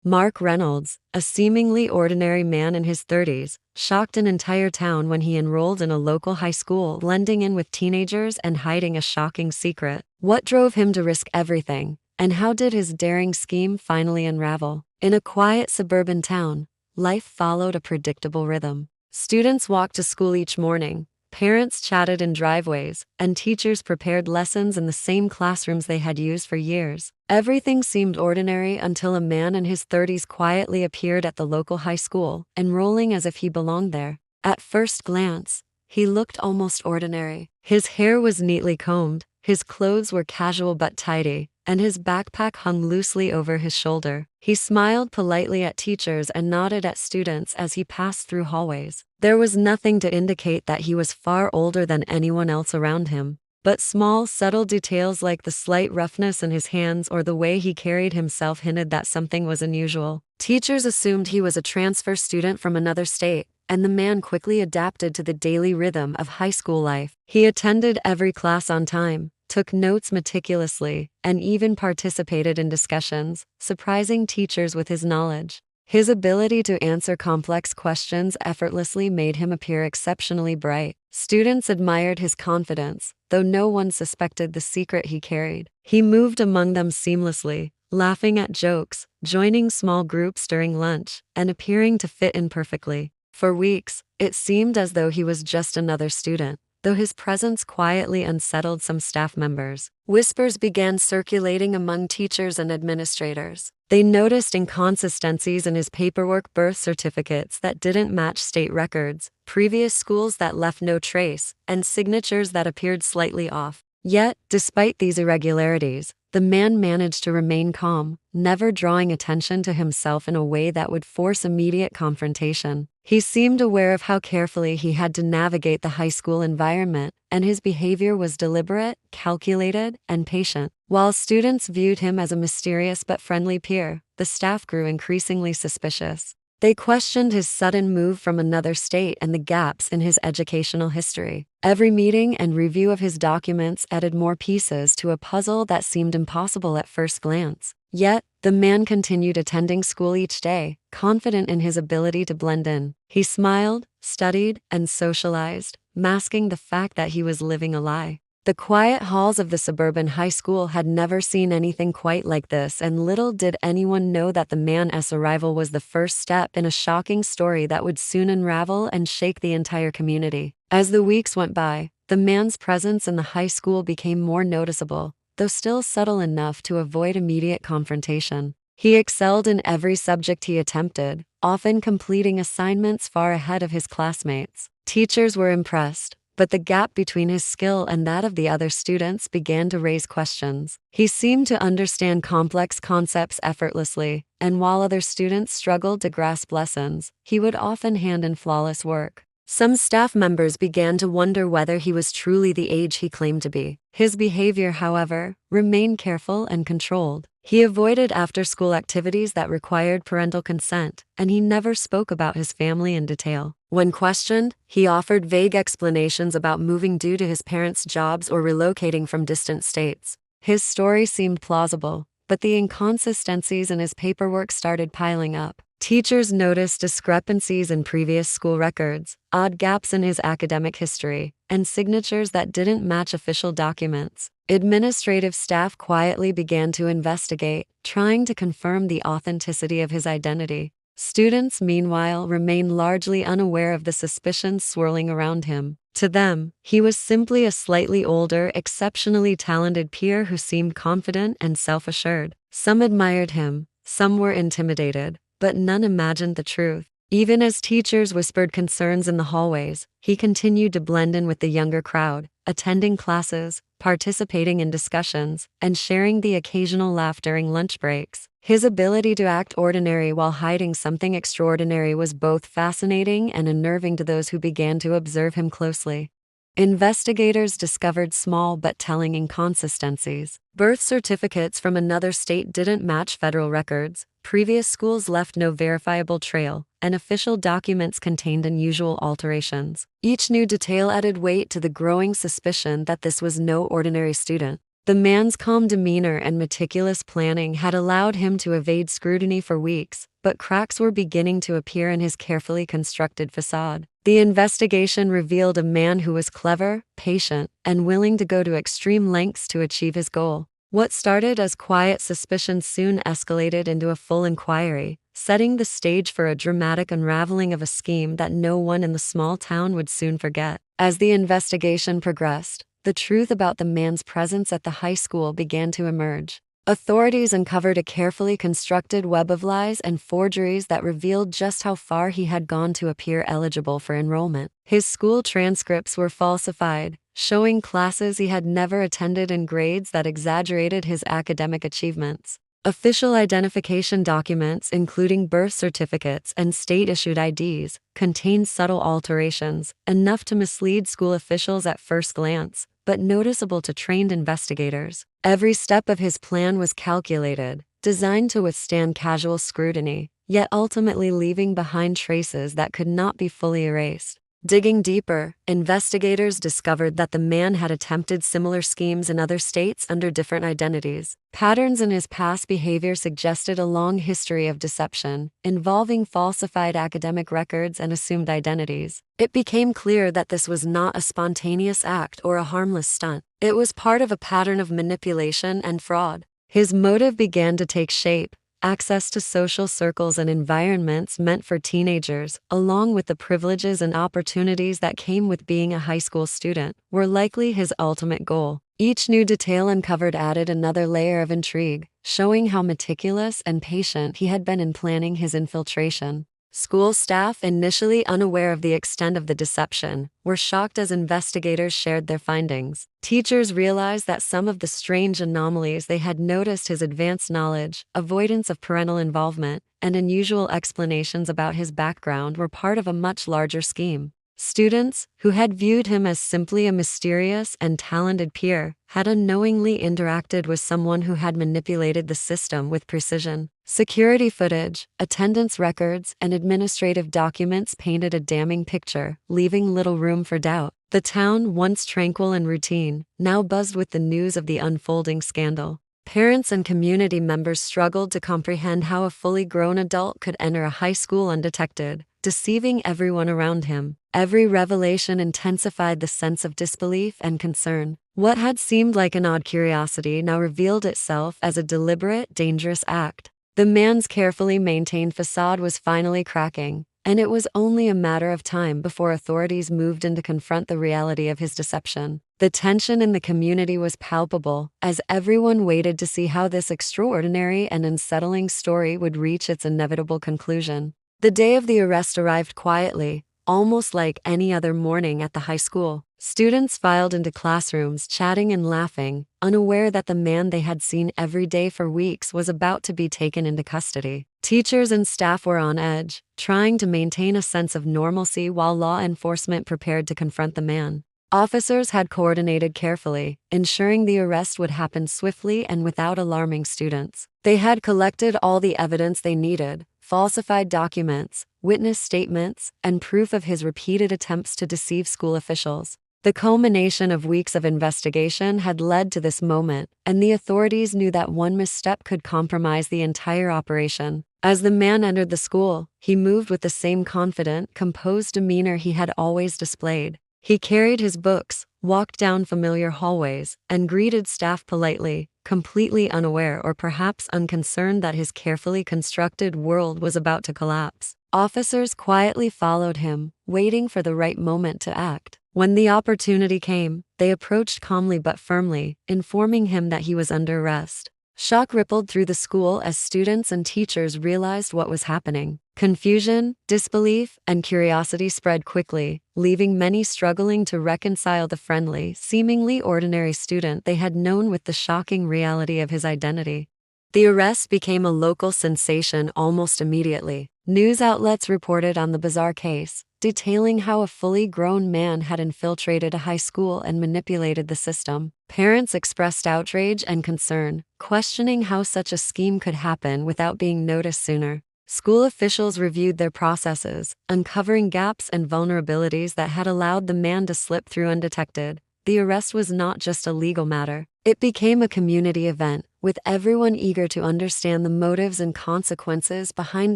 Mark Reynolds, a seemingly ordinary man in his 30s, shocked an entire town when he enrolled in a local high school, blending in with teenagers and hiding a shocking secret. What drove him to risk everything, and how did his daring scheme finally unravel? In a quiet suburban town, life followed a predictable rhythm. Students walked to school each morning, parents chatted in driveways, and teachers prepared lessons in the same classrooms they had used for years. Everything seemed ordinary until a man in his 30s quietly appeared at the local high school, enrolling as if he belonged there. At first glance, he looked almost ordinary. His hair was neatly combed, his clothes were casual but tidy, and his backpack hung loosely over his shoulder. He smiled politely at teachers and nodded at students as he passed through hallways. There was nothing to indicate that he was far older than anyone else around him, but small, subtle details like the slight roughness in his hands or the way he carried himself hinted that something was unusual. Teachers assumed he was a transfer student from another state, and the man quickly adapted to the daily rhythm of high school life. He attended every class on time, took notes meticulously, and even participated in discussions, surprising teachers with his knowledge. His ability to answer complex questions effortlessly made him appear exceptionally bright. Students admired his confidence, though no one suspected the secret he carried. He moved among them seamlessly, laughing at jokes, joining small groups during lunch, and appearing to fit in perfectly. For weeks, it seemed as though he was just another student, though his presence quietly unsettled some staff members. Whispers began circulating among teachers and administrators. They noticed inconsistencies in his paperwork, birth certificates that didn't match state records, previous schools that left no trace, and signatures that appeared slightly off. Yet, despite these irregularities, the man managed to remain calm, never drawing attention to himself in a way that would force immediate confrontation. He seemed aware of how carefully he had to navigate the high school environment, and his behavior was deliberate, calculated, and patient. While students viewed him as a mysterious but friendly peer, the staff grew increasingly suspicious. They questioned his sudden move from another state and the gaps in his educational history. Every meeting and review of his documents added more pieces to a puzzle that seemed impossible at first glance. Yet, the man continued attending school each day, confident in his ability to blend in. He smiled, studied, and socialized, masking the fact that he was living a lie. The quiet halls of the suburban high school had never seen anything quite like this, and little did anyone know that the man's arrival was the first step in a shocking story that would soon unravel and shake the entire community. As the weeks went by, the man's presence in the high school became more noticeable, though still subtle enough to avoid immediate confrontation. He excelled in every subject he attempted, often completing assignments far ahead of his classmates. Teachers were impressed, but the gap between his skill and that of the other students began to raise questions. He seemed to understand complex concepts effortlessly, and while other students struggled to grasp lessons, he would often hand in flawless work. Some staff members began to wonder whether he was truly the age he claimed to be. His behavior, however, remained careful and controlled. He avoided after-school activities that required parental consent, and he never spoke about his family in detail. When questioned, he offered vague explanations about moving due to his parents' jobs or relocating from distant states. His story seemed plausible, but the inconsistencies in his paperwork started piling up. Teachers noticed discrepancies in previous school records, odd gaps in his academic history, and signatures that didn't match official documents. Administrative staff quietly began to investigate, trying to confirm the authenticity of his identity. Students, meanwhile, remained largely unaware of the suspicions swirling around him. To them, he was simply a slightly older, exceptionally talented peer who seemed confident and self-assured. Some admired him, some were intimidated, but none imagined the truth. Even as teachers whispered concerns in the hallways, he continued to blend in with the younger crowd, attending classes, participating in discussions, and sharing the occasional laugh during lunch breaks. His ability to act ordinary while hiding something extraordinary was both fascinating and unnerving to those who began to observe him closely. Investigators discovered small but telling inconsistencies. Birth certificates from another state didn't match federal records, previous schools left no verifiable trail, and official documents contained unusual alterations. Each new detail added weight to the growing suspicion that this was no ordinary student. The man's calm demeanor and meticulous planning had allowed him to evade scrutiny for weeks, but cracks were beginning to appear in his carefully constructed facade. The investigation revealed a man who was clever, patient, and willing to go to extreme lengths to achieve his goal. What started as quiet suspicion soon escalated into a full inquiry, setting the stage for a dramatic unraveling of a scheme that no one in the small town would soon forget. As the investigation progressed, the truth about the man's presence at the high school began to emerge. Authorities uncovered a carefully constructed web of lies and forgeries that revealed just how far he had gone to appear eligible for enrollment. His school transcripts were falsified, showing classes he had never attended and grades that exaggerated his academic achievements. Official identification documents, including birth certificates and state-issued IDs, contained subtle alterations, enough to mislead school officials at first glance, but noticeable to trained investigators. Every step of his plan was calculated, designed to withstand casual scrutiny, yet ultimately leaving behind traces that could not be fully erased. Digging deeper, investigators discovered that the man had attempted similar schemes in other states under different identities. Patterns in his past behavior suggested a long history of deception, involving falsified academic records and assumed identities. It became clear that this was not a spontaneous act or a harmless stunt. It was part of a pattern of manipulation and fraud. His motive began to take shape. Access to social circles and environments meant for teenagers, along with the privileges and opportunities that came with being a high school student, were likely his ultimate goal. Each new detail uncovered added another layer of intrigue, showing how meticulous and patient he had been in planning his infiltration. School staff, initially unaware of the extent of the deception, were shocked as investigators shared their findings. Teachers realized that some of the strange anomalies they had noticed, his advanced knowledge, avoidance of parental involvement, and unusual explanations about his background, were part of a much larger scheme. Students, who had viewed him as simply a mysterious and talented peer, had unknowingly interacted with someone who had manipulated the system with precision. Security footage, attendance records, and administrative documents painted a damning picture, leaving little room for doubt. The town, once tranquil and routine, now buzzed with the news of the unfolding scandal. Parents and community members struggled to comprehend how a fully grown adult could enter a high school undetected, deceiving everyone around him. Every revelation intensified the sense of disbelief and concern. What had seemed like an odd curiosity now revealed itself as a deliberate, dangerous act. The man's carefully maintained facade was finally cracking, and it was only a matter of time before authorities moved in to confront the reality of his deception. The tension in the community was palpable, as everyone waited to see how this extraordinary and unsettling story would reach its inevitable conclusion. The day of the arrest arrived quietly, almost like any other morning at the high school. Students filed into classrooms chatting and laughing, unaware that the man they had seen every day for weeks was about to be taken into custody. Teachers and staff were on edge, trying to maintain a sense of normalcy while law enforcement prepared to confront the man. Officers had coordinated carefully, ensuring the arrest would happen swiftly and without alarming students. They had collected all the evidence they needed: falsified documents, witness statements, and proof of his repeated attempts to deceive school officials. The culmination of weeks of investigation had led to this moment, and the authorities knew that one misstep could compromise the entire operation. As the man entered the school, he moved with the same confident, composed demeanor he had always displayed. He carried his books, walked down familiar hallways, and greeted staff politely, completely unaware or perhaps unconcerned that his carefully constructed world was about to collapse. Officers quietly followed him, waiting for the right moment to act. When the opportunity came, they approached calmly but firmly, informing him that he was under arrest. Shock rippled through the school as students and teachers realized what was happening. Confusion, disbelief, and curiosity spread quickly, leaving many struggling to reconcile the friendly, seemingly ordinary student they had known with the shocking reality of his identity. The arrest became a local sensation almost immediately. News outlets reported on the bizarre case, detailing how a fully grown man had infiltrated a high school and manipulated the system. Parents expressed outrage and concern, questioning how such a scheme could happen without being noticed sooner. School officials reviewed their processes, uncovering gaps and vulnerabilities that had allowed the man to slip through undetected. The arrest was not just a legal matter. It became a community event, with everyone eager to understand the motives and consequences behind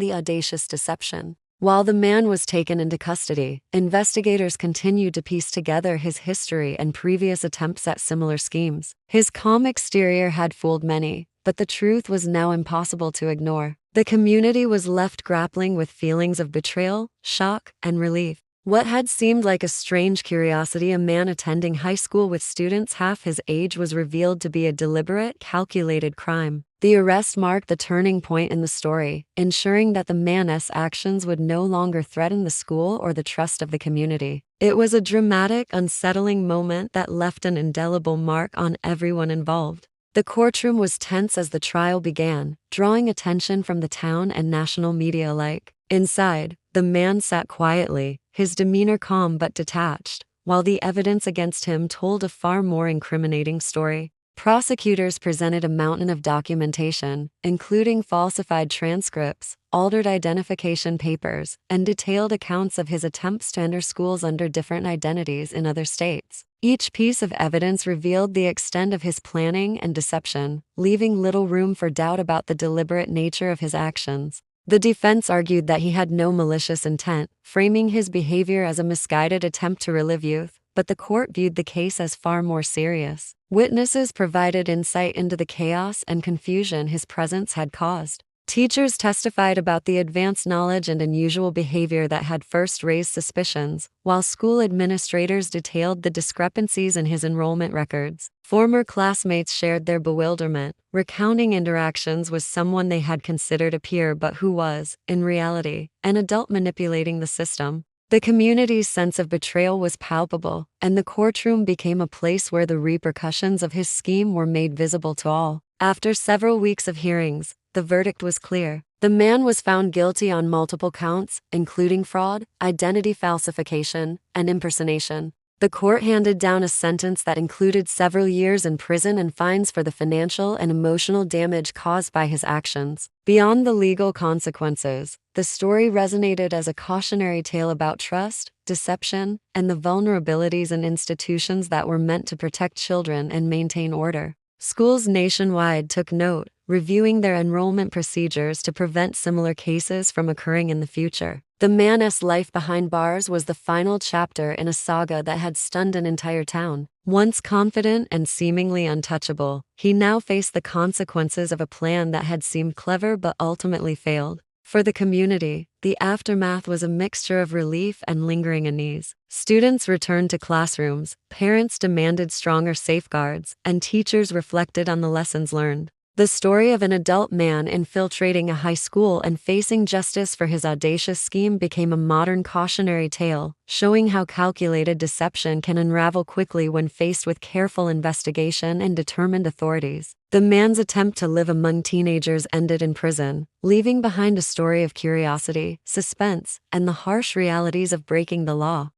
the audacious deception. While the man was taken into custody, investigators continued to piece together his history and previous attempts at similar schemes. His calm exterior had fooled many, but the truth was now impossible to ignore. The community was left grappling with feelings of betrayal, shock, and relief. What had seemed like a strange curiosity, a man attending high school with students half his age, was revealed to be a deliberate, calculated crime. The arrest marked the turning point in the story, ensuring that the man's actions would no longer threaten the school or the trust of the community. It was a dramatic, unsettling moment that left an indelible mark on everyone involved. The courtroom was tense as the trial began, drawing attention from the town and national media alike. Inside, the man sat quietly, his demeanor calm but detached, while the evidence against him told a far more incriminating story. Prosecutors presented a mountain of documentation, including falsified transcripts, altered identification papers, and detailed accounts of his attempts to enter schools under different identities in other states. Each piece of evidence revealed the extent of his planning and deception, leaving little room for doubt about the deliberate nature of his actions. The defense argued that he had no malicious intent, framing his behavior as a misguided attempt to relive youth, but the court viewed the case as far more serious. Witnesses provided insight into the chaos and confusion his presence had caused. Teachers testified about the advanced knowledge and unusual behavior that had first raised suspicions, while school administrators detailed the discrepancies in his enrollment records. Former classmates shared their bewilderment, recounting interactions with someone they had considered a peer but who was, in reality, an adult manipulating the system. The community's sense of betrayal was palpable, and the courtroom became a place where the repercussions of his scheme were made visible to all. After several weeks of hearings, the verdict was clear. The man was found guilty on multiple counts, including fraud, identity falsification, and impersonation. The court handed down a sentence that included several years in prison and fines for the financial and emotional damage caused by his actions. Beyond the legal consequences, the story resonated as a cautionary tale about trust, deception, and the vulnerabilities in institutions that were meant to protect children and maintain order. Schools nationwide took note, reviewing their enrollment procedures to prevent similar cases from occurring in the future. The man's life behind bars was the final chapter in a saga that had stunned an entire town. Once confident and seemingly untouchable, he now faced the consequences of a plan that had seemed clever but ultimately failed. For the community, the aftermath was a mixture of relief and lingering unease. Students returned to classrooms, parents demanded stronger safeguards, and teachers reflected on the lessons learned. The story of an adult man infiltrating a high school and facing justice for his audacious scheme became a modern cautionary tale, showing how calculated deception can unravel quickly when faced with careful investigation and determined authorities. The man's attempt to live among teenagers ended in prison, leaving behind a story of curiosity, suspense, and the harsh realities of breaking the law.